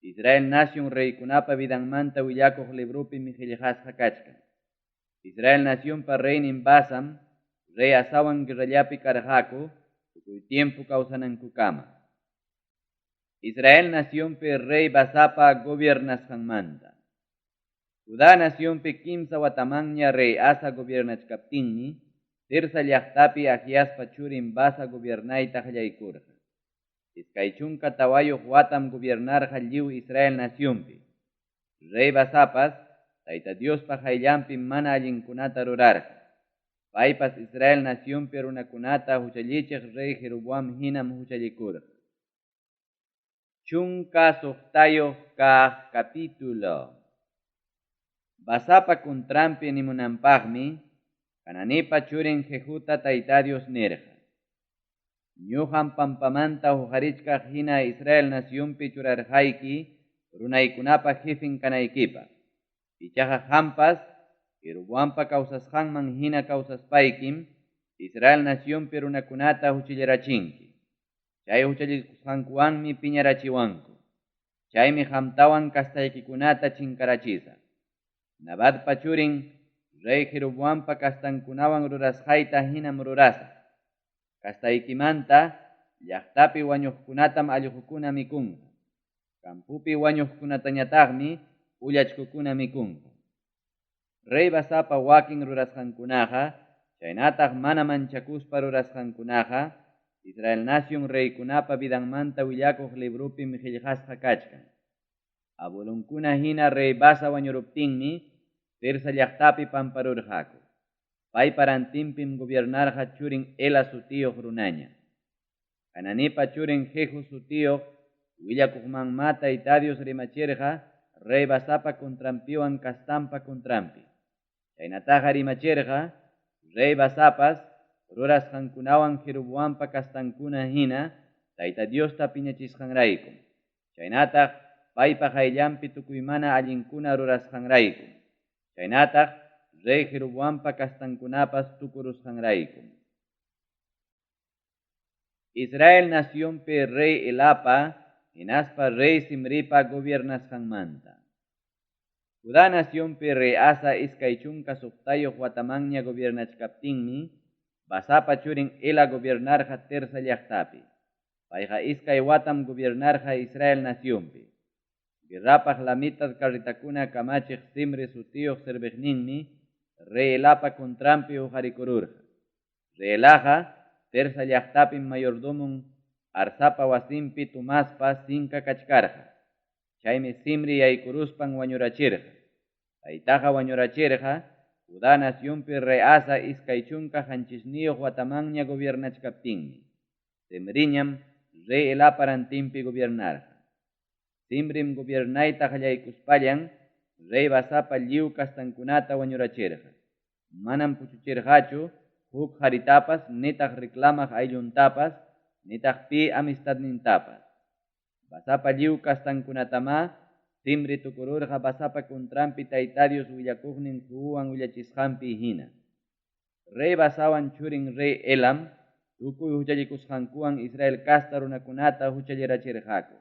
Israel nación reykunapa vidanmanta willakuq librupi mijillqasqa kachkan. Israel nacionpa reynin Basam, rey Asawan guerrallapi karqaku, tukuy tiempo kawsanankukama. Israel nacionpi rey Basapa gobiernasqanmanta. Judá nacionpi kimsa watamanña rey Asa gobiernachkaptinmi, tersa llaqtapi Ahiaspa churin Basa gobiernayta qallaykurqa. Iskay chunka tawayuq watam gobernarqa lliw Israel nacionpi. Rey Basapas, Tayta Diospa hayllanpi mana allinkunata rurarqa. Paypas Israel nacionpi runakunata huchallichiq rey Jeroboam hinam huchallikurqa. Chunka suqtayuq kaq capítulo. Basapa kuntrampi nimunanpaqmi, Hananipa churin Jehuta Tayta Dios nirqa. Ñuqam pampamanta hujarichkaq hina Israel nacionpi churarqayki runaykunapa jefin kanaykipaq. Ichaqa qampas Jeroboampa kawsasqanman hina kawsaspaykim Israel nacionpi runakunata huchillarachinki. Chay huchallikusqankuwanmi piñarachiwanku. Chaymi qamtawan kastaykikunata chinkarachisa. Nabatpa churin rey Jeroboampa kastankunawan rurasqayta hinam rurasa. Kastaykimanta llaqtapi wañuqkunatam allqukuna mikunqa. Kampupi wañuqkunatañataqmi ullachkukuna mikunqa. Rey Basapa wakin rurasqankunaqa, chaynataq mana manchakuspa rurasqankunaqa, Israel nación reykunapa vidanmanta willakuq librupi mijillqasqa kachkan. Abulunkuna hina rey Basa wañuruptinmi, Tirsa llaqtapi pamparurqaku. Pay parantimpim gobiernarqa churin Ela sutiyuq runaña. Hananipa churin Jehu sutiyuq willakuqmanma Tayta Dios rimachirqa rey Basapa kontrampiwan kastanpa kontrampi. Chaynataqa rimachirqa rey Basapas rurasqankunawan Jeroboampa kastankuna hina Tayta Diosta piñachisqanraykum. Chaynataq paypa hayllanpi tukuy mana allinkuna rurasqanraykum. Chaynataq rey Jeroboampa kastankunapas tukurusqanraykum. Israel nacionpi rey Elapa, hinaspa rey Simripa gobiernasqanmanta. Judá nacionpi rey Asa iskay chunka suqtayuq watamanña gobiernachkaptinmi, Basapa churin Ela gobiernarqa tersa llaqtapi. Payqa iskay watam gobiernarqa Israel nacionpi. Guerrapaq la mitad carritakuna kamachiq Simri sutiyuq serviqninmi rey Elapa kontrampi hujarikururqa. Rey Elaqa tersa llaqtapin mayordomon Arsapa wasinpi tumaspa sinka kachkarqa. Chaymi Simri yaykuruspan wañurachirqa. Paytaqa wañurachirqa Judá nacionpi rey Asa iskay chunka hanchisniyuq watamanña gobiernachkaptinmi. Simriñam rey Elapa rantinpi gobiernarqa. Simrim gobiernayta qallaykuspallan rey Basapa lliw kastankunata wañurachirqa. Manam puchuchirqachu huk haritapas nitaq reclamaq aylluntapas nitaq pi amistadnintapas. Basapa lliw kastankunatama Simri tukururqa Basapa kontrampi Tayta Dios willakuqnin Jehuwan willachisqanpi hina. Rey Basawan churin rey Elam tukuy huchallikusqankuwan Israel kasta runakunata huchallirachirqaku.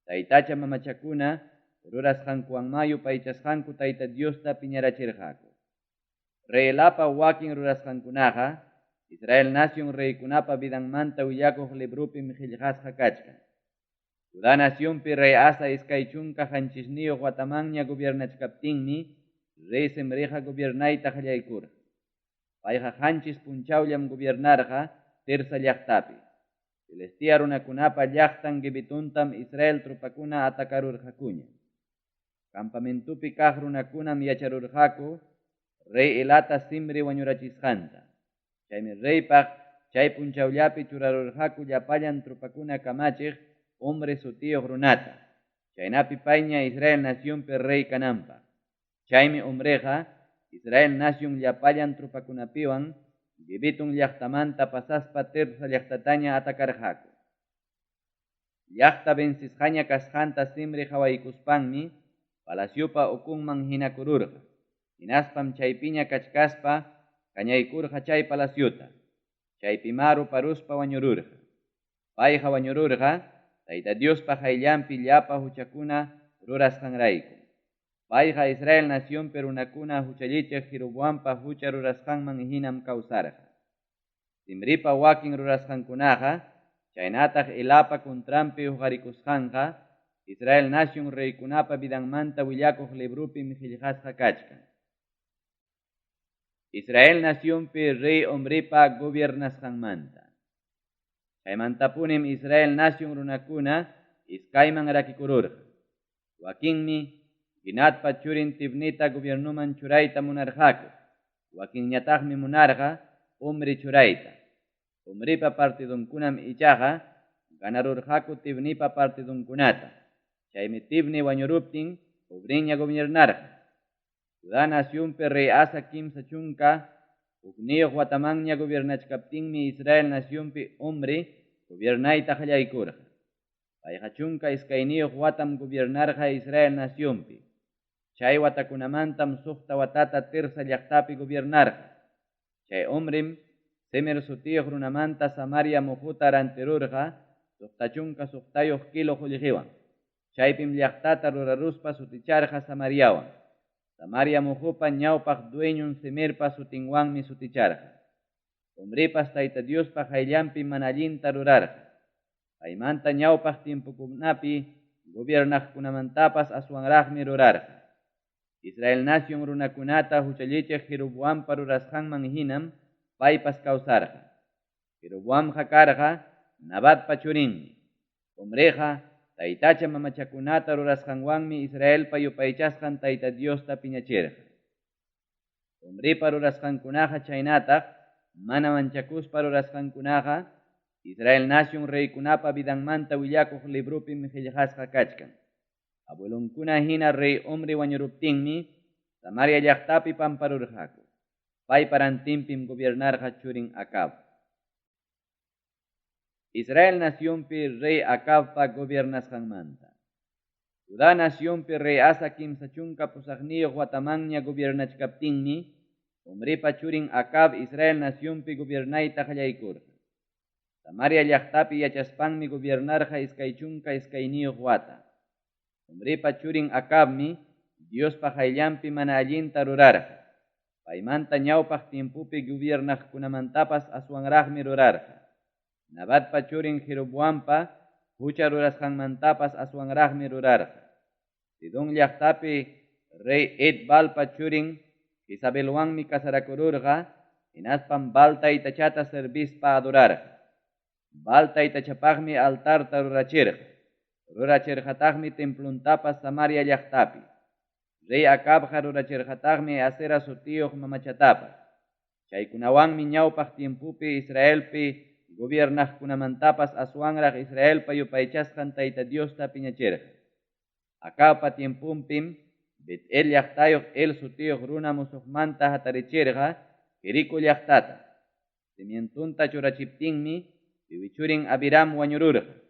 Taytacha mamachakuna rurasqankuwanma yupaychasqanku Tayta Diosta piñarachirqaku. Rey Elapa wakin rurasqankunaqa Israel nación reykunapa vidanmanta willakuq librupi mijillqasqa kachkan. Judá nacionpi rey Asa iskay chunka hanchisniyuq watamanña gobiernachkaptinmi rey Simriqa gobiernayta qallaykurqa. Payqa hanchis punchaullam gobiernarqa tersa llaqtapi. Filistia runakunapa llaqtan Gibetuntam Israel trupakuna atakarurqakuña. Campamentupi kaq runakunam yacharurqaku rey Elata Simri wañurachisqanta. Chaymi reypaq chay punchawllapi churarurqaku llapallan trupakuna kamachiq hombre sutiyuq runata. Chaynapi payña Israel nación rey kanampa. Chaymi hombreja Israel nación llapallan trupakunapiwan Gibetun llaqtamanta pasaspa Tirsa llaqtataña atakarqaku. Llaqta vencisqaña kasqanta Simri hawaykuspanmi palaciopa ukunman hinakururqa. Hinaspam chaypiña kachkaspa kañaykurqa chay palaciota. Chaypi maru paruspa wañururqa. Payqa wañururqa Tayta Diospa hayllampi llapa huchakuna rurasqanrayku. Payqa Israel nación runakuna huchallichiq Jeroboampa hucha rurasqanman hinam kawsarqa. Simripa wakin rurasqankunaqa chaynataq Elapa contrampi huqarikusqanqa Israel nación reykunapa vidanmanta willakuq librupim qillqasqa kachkan. Israel naciónpi rey hombripa gobiernasqanmanta. Chaymantapunim Israel nación runakuna iskayman rakikururqa. Wakinmi Ginatpa churin Tibnita gobiernuman churayta munarqaku. Wakinñataqmi munarqa Omri churayta. Omripa partidunkunam ichaqa ganarurqaku Tibnipa partidunkunata. Chaymi Tibni wañuruptin Obriña gobiernarqa. Judá naciónpi rey Asa kimsa chunka ukniyuq watamanña gobiernachkaptinmi Israel naciónpi Omri gobiernayta qallaykurqa. Payqa chunka iskayniyuq watam gobiernarqa Israel naciónpi. Chay watakunamantam suqta watata Tirsa llaqtapi gobiernarqa. Chay Omrim Semer sutiyuq runamanta Samaria muhuta rantirurqa suqta chunka suqtayuq kilo qullqiwan. Chaypim llaqtata ruraruspa suticharqa Samariawan. Samaria muhupa ñawpaq dueñun Semerpa sutinwanmi suticharqa. Omripas Tayta Diospa hayllampi mana allinta rurarqa. Paymanta ñawpaq tiempukunapi gobiernaqkunamantapas aswanraqmi rurarqa. Israel nación runakunata huchallichiq Jeroboampa rurasqanman hinam paypas kawsarqa. Jeroboamqa karqa Nabatpa churinmi. Homreqa taytacha mamachakunata rurasqanwanmi Israelpa yupaychasqan Tayta Diosta piñachirqa. Homripa rurasqankunaqa chaynataq mana manchakuspa rurasqankunaqa Israel nación reykunapa vidanmanta willakuq librupim qillqasqa kachkan. Abuelunkuna hina rey Omri wañuruptinmi Samaria llaqtapi pamparurqaku. Pay parantinpim gobiernarqa churin Acab. Israel naciónpi rey Acabpa gobiernasqanmanta. Judá naciónpi rey Asa kimsa chunka pusaqniyuq watamanña gobiernachkaptinmi Omripa churin Acab Israel naciónpi gobiernayta qallaykurqa. Samaria llaqtapi yachaspanmi gobiernarqa iskay chunka iskayniyuq wata. Omripa churin Acabmi Diospa hayllampi mana allinta rurarqa. Paymanta ñawpaq tiempupi gobiernaqkunamantapas aswanraqmi rurarqa. Nabatpa churin Jeroboampa hucha rurasqanmantapas aswanraqmi rurarqa. Sidon llaqtapi rey Etbalpa churin Isabelwanmi kasarakururqa. Hinaspam Baal taytachata servispa adorarqa. Baal taytachapaqmi altarta rurachirqa. Rurachirqataqmi templuntapas Samaria llaqtapi. Rey Acabqa rurachirqataqmi Asera sutiyuq mamachatapas. Chaykunawanmi ñawpaq tiempupi Israelpi gobiernaqkunamantapas aswanraq Israelpa yupaychasqan Tayta Diosta piñachirqa. Acabpa tiempumpim Bet-El llaqtayuq El sutiyuq runa musuqmanta hatarichirqa Jericó llaqtata. Simientunta churachiptinmi piwichurin Abiram wañururqa.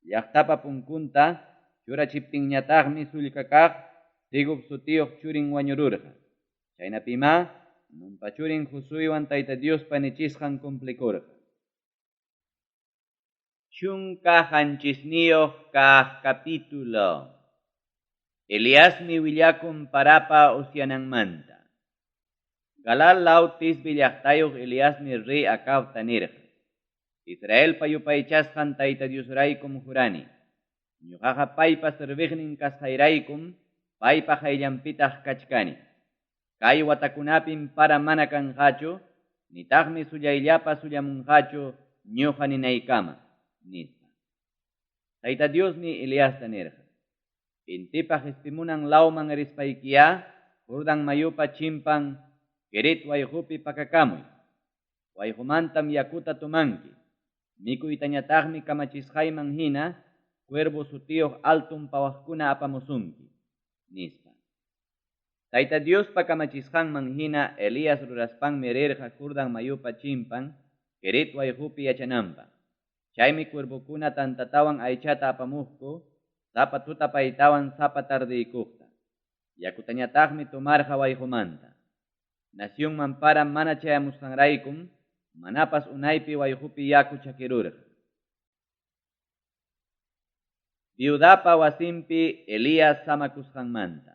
Llaqtapa punkunta churachiptinñataqmi sullka kaq Segub sutiyuq churin wañururqa. Chaynapima Nunpa churin Josuywan Tayta Diospa nichisqan cumplikurqa. Chunka hanchisniyuq kaq capítulo. Eliasmi willakun parapa usyananmanta. Galal law Tisbi llaqtayuq Eliasmi rey Acabta nirqa. Israelpa yupaychasqan Tayta Diosraykum jurani. Ñuqaqa paypa serviqnin kasqayraykum paypa hayllanpitaq kachkani. Kay watakunapim para mana kanqachu, nitaqmi sullayllapa sullamunqachu ñuqa ninaykama, nisqa. Tayta Diosmi Eliasta nirqa. Intipaq ispimunan lawman rispaykiya, Jordan mayupa chimpan Kerit wayhupi pakakamuy. Wayhumantam yakuta tumanki. Mikuytañataqmi kamachisqayman hina cuervo sutiyuq altun pawaqkuna apamusunki, nispa. Tayta Diospa kamachisqanman hina Elías ruraspanmi rirqa Jordan mayupa chimpan, Querit wayqupi yachananpaq. Chaymi cuervokuna tantatawan aychata apamuqku, sapa tutapaytawan sapa tardiykuqta. Yakutañataqmi tumarqa wayqumanta. Nacionman para mana chayamusqanraykum, manapas unaypi wayqupi yaku chakirurqa. Viudapa wasimpi Elías samakusqanmanta.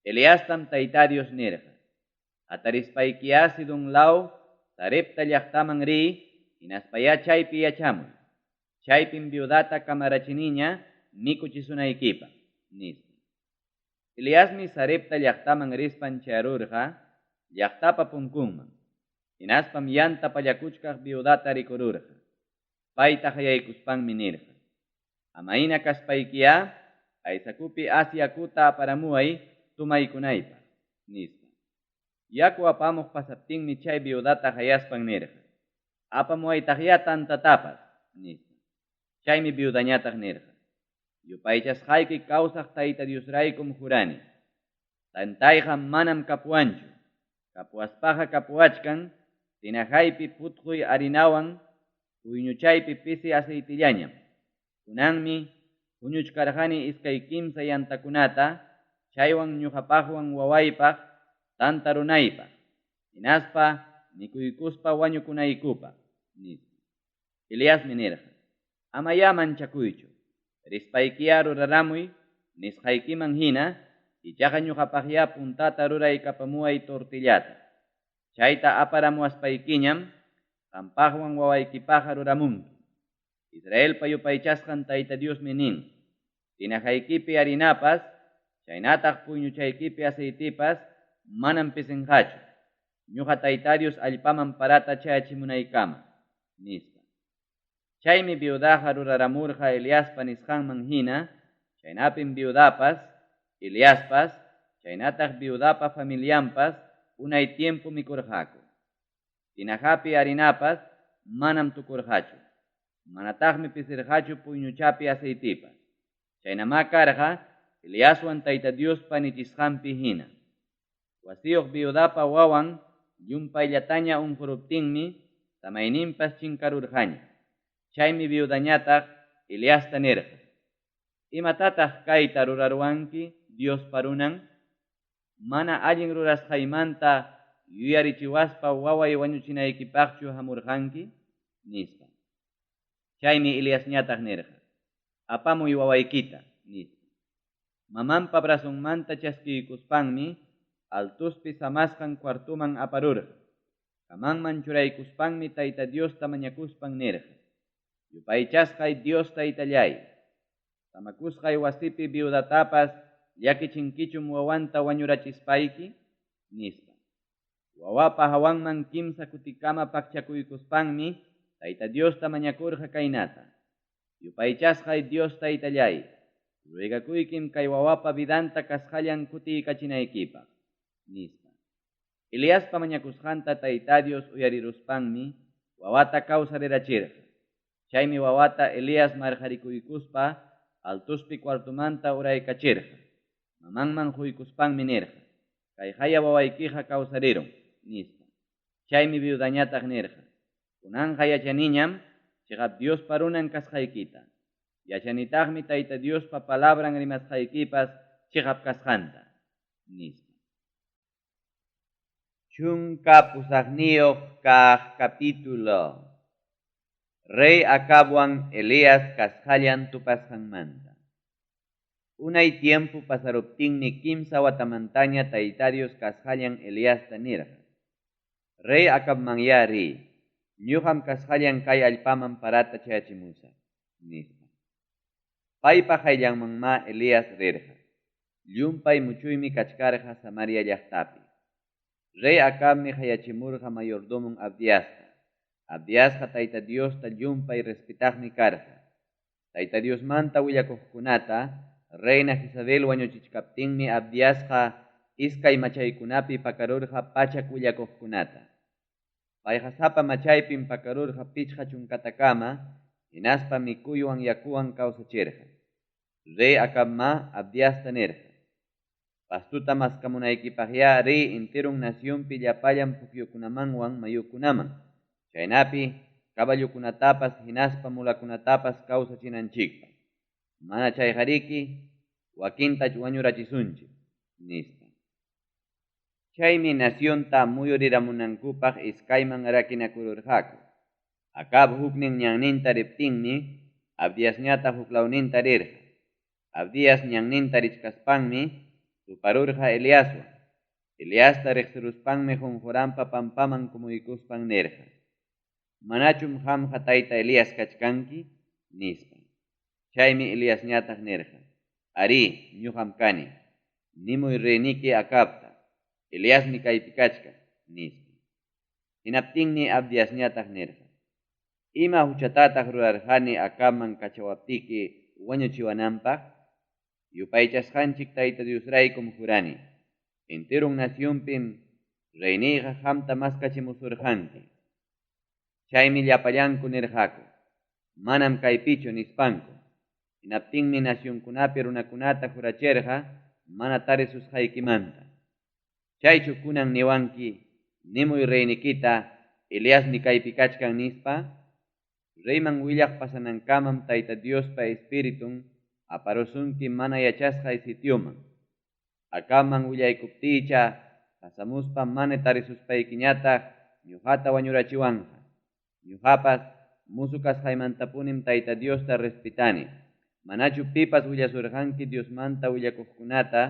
Eliastam tayta Dios nirqa. Atarispaykiyasidun law, Sarepta llaqtaman ri, hinaspaya chaypi yachamuy. Chaypin viudata kamarachiniña mikuchisunaykipa, nispa. Eliasmi Sarepta llaqtaman rispan charurqa, llaqtapa punkunman. Hinaspam yanta pallakuchkaq viudata rikururqa. Payta hayaykuspanmi nirqa. Amaina kaspaykiya, aysakupi Asiakuta aparamuay tumaykunaypaq, nispa. Yaku apamuq pasaptinmi chay viudata hayaspan nirqa. Apamuaytaq ya tantatapas, nispa. Chaymi viudañataq nirqa. Yupaychasqayki kawsaq tayta Diosraykum jurani. Tantayqa manam kapuanchu. Kapuaspaqa kapuachkan, tinajaypi putquy harinawan, uyñuchaypi pisi aceitillañam. Kunanmi huñuchkarqani iskay kimsa yantakunata, chaywan ñuqapaqwan wawaypaq, tanta runaypaq, hinaspa mikuykuspa wañukunaykupaq, nispa. Eliasmi nirqa. Ama ya manchakuychu. Rispaykiya ruraramuy, nisqaykiman hina, ichaqa ñuqapaqya puntata ruray kapamuay tortillata. Chayta aparamuaspaykiñam, qampaqwan wawaykipaqa ruramunki. Israel payupaychasqan tayta Diosmi nin. Tinajaykipi harinapas, chaynataq puñuchaykipi aceitipas, manam pisinqachu. Ñuqa tayta Dios allpaman parata chayachimunaykama, nispa. Chaymi viudaqa ruraramurqa Eliaspa nisqanman hina, chaynapin viudapas, Eliaspas, chaynataq viudapa familianpas, unay tiempo mikurqaku. Tinajapi harinapas, manam tukurqachu. Manataqmi pisirqachu puñuchapi aceitipas. Chaynama karqa, Eliaswan tayta Diospa nichisqanpi hina. Wasiyuq viudapa wawan, llumpayllataña unquruptinmi, samayninpas chinkarurqaña. Chaymi viudañataq Eliasta nirqa. Imatataq kayta rurarwanki Dios parunan? Mana allin rurasqaymanta yuyarichiwaspa waway wañuchinaykipaqchu hamurqanki, nispa. Chaymi Eliasñataq nirqa. Apamuy wawaykita, nispa. Mamanpa brasunmanta chaskiykuspanmi, altuspi samasqan cuartuman aparurqa. Kamanman churaykuspanmi tayta Diosta mañakuspan nirqa. Yupaychasqay Dios taytallay. Samakusqay wasipi viudatapas llakichinkichum wawanta wañurachispayki, nispa. Wawapa hawanman kimsa kutikama pakchakuykuspanmi tayta Diosta mañakurqa kaynata. Yupaychasqay Dios taytallay. Ruegakuykim kay wawapa vidanta kasqallan kutiykachinaykipaq, nispa. Eliaspa mañakusqanta tayta Dios uyariruspanmi wawata kawsarirachirqa. Chaymi wawata Elias marqarikuykuspa altuspi cuartumanta uraykachirqa. Mamanman huykuspanmi nirqa. Kay haya wawaykiqa kawsarirun, nispa. Chaymi viudañataq nirqa. Kunanqa yachaniñam, chiqap Dios parunan kasqaykita. Yachanitaqmi tayta Diospa palabran rimasqaykipas chiqap kasqanta, nispa. Chunka pusaqniyuq kaq capítulo. Rey Acabwan Elías kasqallan tupasqanmanta. Unay tiempo pasaruptinmi kimsa watamantaña tayta Dios kasqallan Eliasta nirqa. Rey Acabmanya ri, ñuqam kasqallan kay allpaman parata chayachimusa, nispa. Paypa qayllanmanma Elías rirqa. Llumpay muchuymi kachkarqa Samaria llaqtapi. Rey Acabmi hayachimurqa mayordomon Abdiasta. Abdiasqa tayta Diosta llumpay respetaqmi karqa. Tayta Diosmanta willakuqkunata, Reina Jezabel wañuchichkaptinmi Abdiasqa iskay machaykunapi pakarurqa pachak willakuqkunata. Payqa sapa machaypin pakarurqa pichqa chunkatakama, hinaspa mikuywan yakuwan kawsachirqa. Rey Acabma Abdiasta nerqa. Pastuta maskamunaykipaqya rey enterun nacionpi llapallan pukyukunamanwan mayukunaman. Chaynapi caballukunatapas hinaspa mulakunatapas kawsachinanchikpa. Mana chayqariki wakintach wañurachisunchik nispa. Chaymi nacionta muyuriramunankupaq iskayman rakinakururqaku. Acab huknin ñanninta riptinmi Abdiasñata huklawninta rirqa. Abdias ñanninta richkaspanmi tuparurqa Eliaswan. Eliasta riqsiruspanmi Jonjoranpa pampaman kumuykuspan nirqa. Manachum qamqa tayta Elias kachkanki nispa. Chaymi Eliasñataq nirqa. Ari, ñuqam kani. Nimuy reyniki Acabta. Eliasmi kaypi kachka nispa. Hinaptinmi Abdiasñataq nirqa. Ima huchatataq rurarqani Acabman kachawaptiki wañuchiwananpaq. Yupaychasqanchik tayta Diosraykum jurani. Enterun nacionpim reyniyqa qamta maskachimusurqanki. Chaymi llapallanku nirqaku. Manam kaypichu nispanku. Hinaptinmi nacionkunapi runakunata jurachirqa mana tarisusqaykimanta. Chaychu kunan niwanki nimuy reynikita Eliasmi kaypi kachkan nispa. Reyman willaq pasanankamam tayta Diospa Espiritun aparusunki mana yachasqay sitioman. Acabman willaykuptiycha pasamuspa mana tarisuspaykiñataq ñuqata wañurachiwanqa. Ñuqapas musukasqaymantapunim tayta Diosta respetani. Manachu pipas willasurqanki Diosmanta willakuqkunata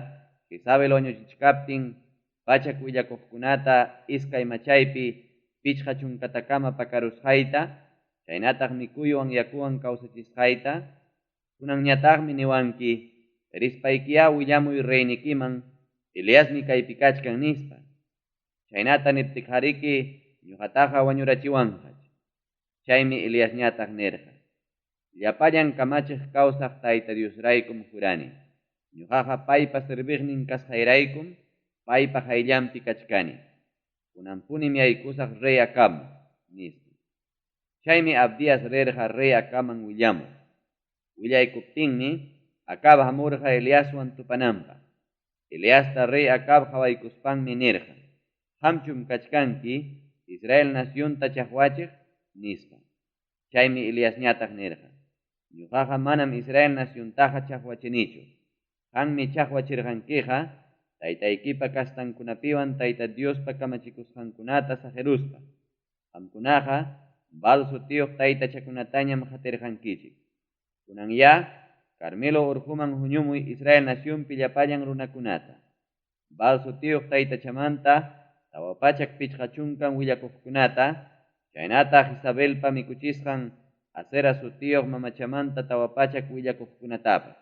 Jezabel wañuchichkaptin pachak willakuqkunata iskay machaypi pichqa chunkatakama pakarusqayta, chaynataq mikuywan yakuwan kawsachisqayta, kunanñataqmi niwanki rispaykiya willamuy reynikiman Eliasmi kaypi kachkan nispa. Chaynata niptiqariki ñuqataqa wañurachiwanqach. Chaymi Eliasñataq nirqa. Llapallan kamachiq kawsaq tayta Diosraykum jurani. Ñuqaqa paypa sirviqnin kasqayraykum paypa qayllanpi kachkani. Kunanpunim yaykusaq rey Acab nispa. Chaymi Abdias rirqa rey Acabman willamuq. Willaykuptinmi Acab hamurqa Eliaswan tupananpaq. Eliasta rey Acab qawaykuspanmi nirqa. Qamchum kachkanki Israel nacionta chaqwachiq nispa. Chaymi Eliasñataq nirqa. Ñuqaqa manam Israel naciontaqa chaqwachinichu. Qammi chaqwachirqankiqa taytaykipa kastankunapiwan tayta Diospa kamachikusqankunata sajeruspa. Qamkunaqa Baal sutiyuq taytachakunatañam qatirqankichik. Kunanya Carmelo urquman huñumuy Israel nacionpi llapallan runakunata. Baal sutiyuq taytachamanta tawapachak pichqachunkan willakuqkunata, chaynataq Jezabelpa mikuchisqan Asera sutiyuq mamachamanta tawapachak willakuqkunatapas.